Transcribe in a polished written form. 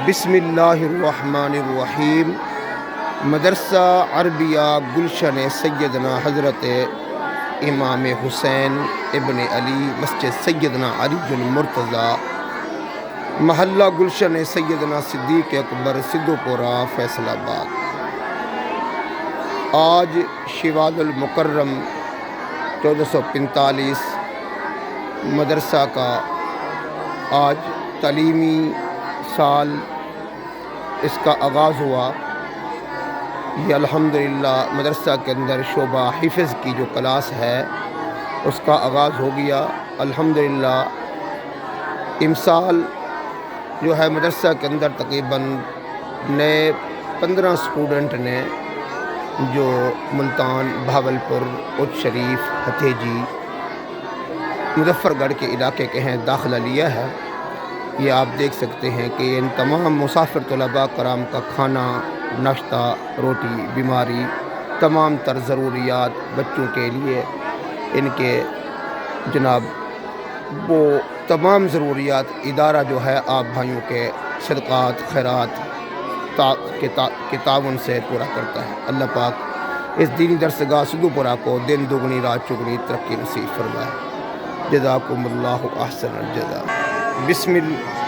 بسم اللہ الرحمن الرحیم۔ مدرسہ عربیہ گلشن سیدنا حضرت امام حسین ابن علی، مسجد سیدنا علی المرتضیٰ، محلہ گلشن سیدنا صدیق اکبر، سدھو پورہ، فیصل آباد۔ آج شوال المکرم 1445 مدرسہ کا آج تعلیمی سال اس کا آغاز ہوا۔ یہ الحمدللہ مدرسہ کے اندر شعبہ حفظ کی جو کلاس ہے اس کا آغاز ہو گیا۔ الحمدللہ امسال جو ہے مدرسہ کے اندر تقریباً نئے 15 اسٹوڈنٹ نے جو ملتان، بھاولپور، اچ شریف، ہتھیجی، مظفر گڑھ کے علاقے کے ہیں، داخلہ لیا ہے۔ یہ آپ دیکھ سکتے ہیں کہ ان تمام مسافر طلباء کرام کا کھانا، ناشتہ، روٹی، بیماری، تمام تر ضروریات بچوں کے لیے ان کے جناب وہ تمام ضروریات ادارہ جو ہے آپ بھائیوں کے صدقات، خیرات کے تعاون سے پورا کرتا ہے۔ اللہ پاک اس دینی درسگاہ سدھو پورہ کو دن دگنی رات چگنی ترقی نصیب فرمائے۔ جزاکم اللہ احسن الجزا۔ بسم اللہ۔